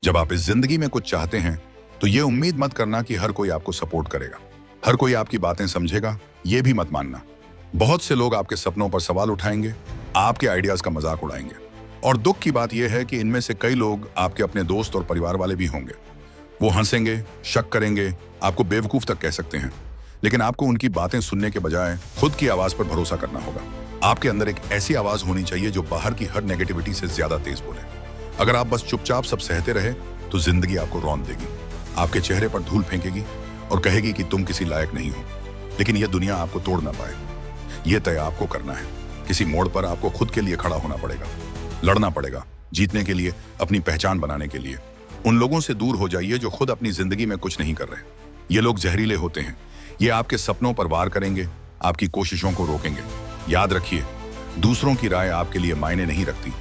जब आप इस जिंदगी में कुछ चाहते हैं तो ये उम्मीद मत करना कि हर कोई आपको सपोर्ट करेगा, हर कोई आपकी बातें समझेगा। ये भी मत मानना बहुत से लोग आपके सपनों पर सवाल उठाएंगे, आपके आइडियाज का मजाक उड़ाएंगे। और दुख की बात यह है कि इनमें से कई लोग आपके अपने दोस्त और परिवार वाले भी होंगे। वो हंसेंगे, शक करेंगे, आपको बेवकूफ तक कह सकते हैं, लेकिन आपको उनकी बातें सुनने के बजाय खुद की आवाज पर भरोसा करना होगा। आपके अंदर एक ऐसी आवाज होनी चाहिए जो बाहर की हर नेगेटिविटी से ज्यादा तेज बोले। अगर आप बस चुपचाप सब सहते रहे तो जिंदगी आपको रौंद देगी, आपके चेहरे पर धूल फेंकेगी और कहेगी कि तुम किसी लायक नहीं हो। लेकिन यह दुनिया आपको तोड़ ना पाए, यह तय आपको करना है। किसी मोड़ पर आपको खुद के लिए खड़ा होना पड़ेगा, लड़ना पड़ेगा, जीतने के लिए, अपनी पहचान बनाने के लिए। उन लोगों से दूर हो जाइए जो खुद अपनी जिंदगी में कुछ नहीं कर रहे। ये लोग जहरीले होते हैं, ये आपके सपनों पर वार करेंगे, आपकी कोशिशों को रोकेंगे। याद रखिए, दूसरों की राय आपके लिए मायने नहीं रखती।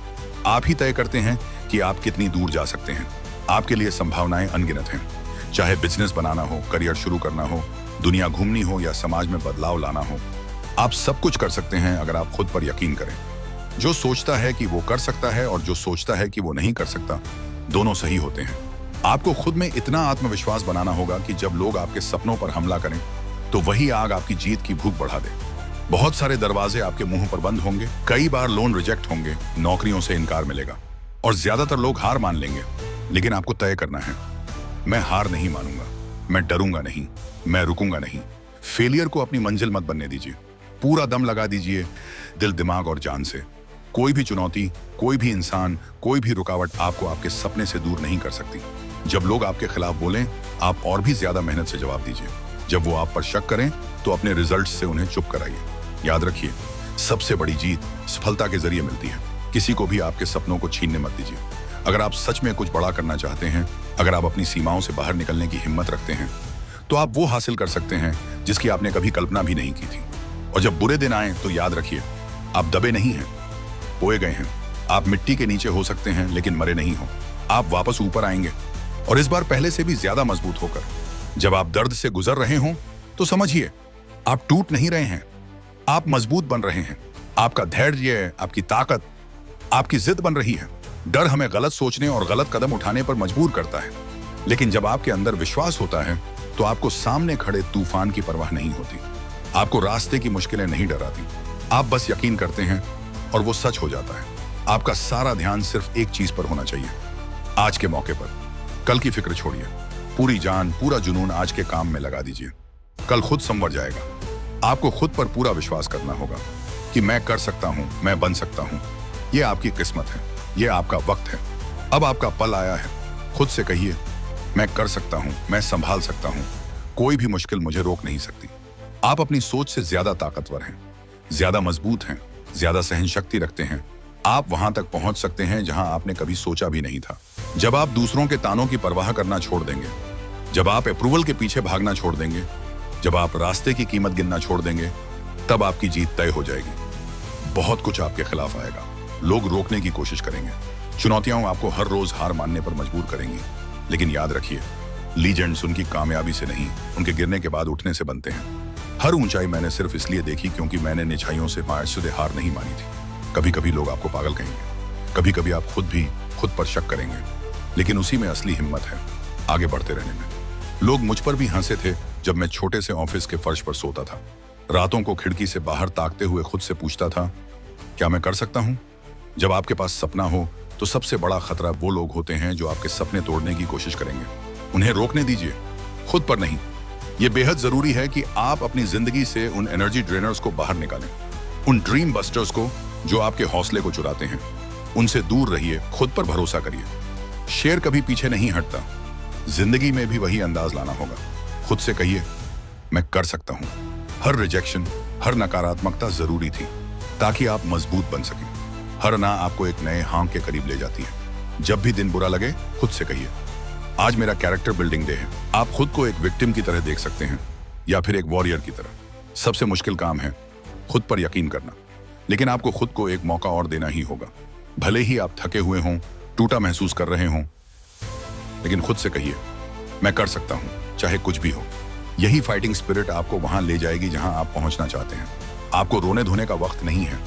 आप ही तय करते हैं कि आप कितनी दूर जा सकते हैं। आपके लिए संभावनाएं अनगिनत हैं। चाहे बिजनेस बनाना हो, करियर शुरू करना हो, दुनिया घूमनी हो या समाज में बदलाव लाना हो, आप सब कुछ कर सकते हैं अगर आप खुद पर यकीन करें। जो सोचता है कि वो कर सकता है और जो सोचता है कि वो नहीं कर सकता, दोनों सही होते हैं। आपको खुद में इतना आत्मविश्वास बनाना होगा कि जब लोग आपके सपनों पर हमला करें तो वही आग आपकी जीत की भूख बढ़ा दे। बहुत सारे दरवाजे आपके मुंह पर बंद होंगे, कई बार लोन रिजेक्ट होंगे, नौकरियों से इनकार मिलेगा और ज्यादातर लोग हार मान लेंगे। लेकिन आपको तय करना है, मैं हार नहीं मानूंगा, मैं डरूंगा नहीं, मैं रुकूंगा नहीं। फेलियर को अपनी मंजिल मत बनने दीजिए। पूरा दम लगा दीजिए, दिल, दिमाग और जान से। कोई भी चुनौती, कोई भी इंसान, कोई भी रुकावट आपको आपके सपने से दूर नहीं कर सकती। जब लोग आपके खिलाफ बोलें, आप और भी ज्यादा मेहनत से जवाब दीजिए। जब वो आप पर शक करें तो अपने रिजल्ट से उन्हें चुप कराइए। याद रखिए, सबसे बड़ी जीत सफलता के जरिए मिलती है। किसी को भी आपके सपनों को छीनने मत दीजिए। अगर आप सच में कुछ बड़ा करना चाहते हैं, अगर आप अपनी सीमाओं से बाहर निकलने की हिम्मत रखते हैं, तो आप वो हासिल कर सकते हैं जिसकी आपने कभी कल्पना भी नहीं की थी। और जब बुरे दिन आए तो याद रखिए, आप दबे नहीं हैं, बोए गए हैं। आप मिट्टी के नीचे हो सकते हैं लेकिन मरे नहीं हो। आप वापस ऊपर आएंगे, और इस बार पहले से भी ज्यादा मजबूत होकर। जब आप दर्द से गुजर रहे हों तो समझिए, आप टूट नहीं रहे हैं, आप मजबूत बन रहे हैं। आपका धैर्य, आपकी ताकत, आपकी जिद बन रही है। डर हमें गलत सोचने और गलत कदम उठाने पर मजबूर करता है, लेकिन जब आपके अंदर विश्वास होता है तो आपको सामने खड़े तूफान की परवाह नहीं होती। आपको रास्ते की मुश्किलें नहीं डराती। आप बस यकीन करते हैं और वो सच हो जाता है। आपका सारा ध्यान सिर्फ एक चीज पर होना चाहिए, आज के मौके पर। कल की फिक्र छोड़िए, पूरी जान, पूरा जुनून आज के काम में लगा दीजिए। कल खुद संवर जाएगा। आपको खुद पर पूरा विश्वास करना होगा कि मैं कर सकता हूं, मैं बन सकता हूं। यह आपकी किस्मत है, यह आपका वक्त है। अब आपका पल आया है। खुद से कहिए, मैं कर सकता हूं, मैं संभाल सकता हूं, कोई भी मुश्किल मुझे रोक नहीं सकती। आप अपनी सोच से ज्यादा ताकतवर हैं, ज्यादा मजबूत हैं, ज्यादा सहन शक्ति रखते हैं। आप वहां तक पहुंच सकते हैं जहां आपने कभी सोचा भी नहीं था। जब आप दूसरों के तानों की परवाह करना छोड़ देंगे, जब आप अप्रूवल के पीछे भागना छोड़ देंगे, जब आप रास्ते की कीमत गिनना छोड़ देंगे, तब आपकी जीत तय हो जाएगी। बहुत कुछ आपके खिलाफ आएगा, लोग रोकने की कोशिश करेंगे, चुनौतियां आपको हर रोज हार मानने पर मजबूर करेंगी। लेकिन याद रखिए, लीजेंड्स उनकी कामयाबी से नहीं, उनके गिरने के बाद उठने से बनते हैं। हर ऊंचाई मैंने सिर्फ इसलिए देखी क्योंकि मैंने निछाइयों से मायूसी हार नहीं मानी थी। कभी कभी लोग आपको पागल कहेंगे, कभी कभी आप खुद भी खुद पर शक करेंगे, लेकिन उसी में असली हिम्मत है, आगे बढ़ते रहने में। लोग मुझ पर भी हंसे थे जब मैं छोटे से ऑफिस के फर्श पर सोता था, रातों को खिड़की से बाहर ताकते हुए खुद से पूछता था, क्या मैं कर सकता हूं? जब आपके पास सपना हो तो सबसे बड़ा खतरा वो लोग होते हैं जो आपके सपने तोड़ने की कोशिश करेंगे। उन्हें रोकने दीजिए, खुद पर नहीं। यह बेहद जरूरी है कि आप अपनी जिंदगी से उन एनर्जी ड्रेनर्स को बाहर निकालें, उन ड्रीम बस्टर्स को जो आपके हौसले को चुराते हैं। उनसे दूर रहिए, खुद पर भरोसा करिए। शेर कभी पीछे नहीं हटता। जिंदगी में भी वही अंदाज लाना होगा। खुद से कहिए, मैं कर सकता हूं। हर रिजेक्शन, हर नकारात्मकता जरूरी थी ताकि आप मजबूत बन सकें। हर ना आपको एक नए हांग के करीब ले जाती है। जब भी दिन बुरा लगे, खुद से कहिए, आज मेरा कैरेक्टर बिल्डिंग डे है। आप खुद को एक विक्टिम की तरह देख सकते हैं या फिर एक वॉरियर की तरह। सबसे मुश्किल काम है खुद पर यकीन करना, लेकिन आपको खुद को एक मौका और देना ही होगा। भले ही आप थके हुए हों, टूटा महसूस कर रहे हों, लेकिन खुद से कहिए, मैं कर सकता हूं, चाहे कुछ भी हो। यही फाइटिंग स्पिरिट आपको वहां ले जाएगी जहां आप पहुंचना चाहते हैं। आपको रोने धोने का वक्त नहीं है।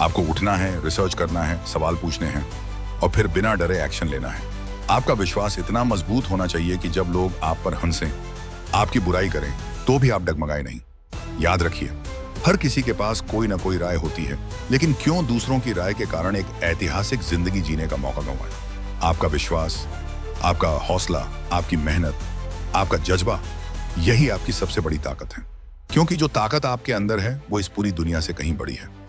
आपको उठना है, रिसर्च करना है, सवाल पूछने हैं और फिर बिना डरे एक्शन लेना है। आपका विश्वास इतना मजबूत होना चाहिए कि जब लोग आप पर हंसें, आपकी बुराई करें, तो भी आप डगमगाए नहीं। याद रखिए, हर किसी के पास कोई ना कोई राय होती है, लेकिन क्यों दूसरों की राय के कारण एक ऐतिहासिक जिंदगी जीने का मौका गंवाएं? आपका विश्वास, आपका हौसला, आपकी मेहनत, आपका जज्बा, यही आपकी सबसे बड़ी ताकत है। क्योंकि जो ताकत आपके अंदर है वो इस पूरी दुनिया से कहीं बड़ी है।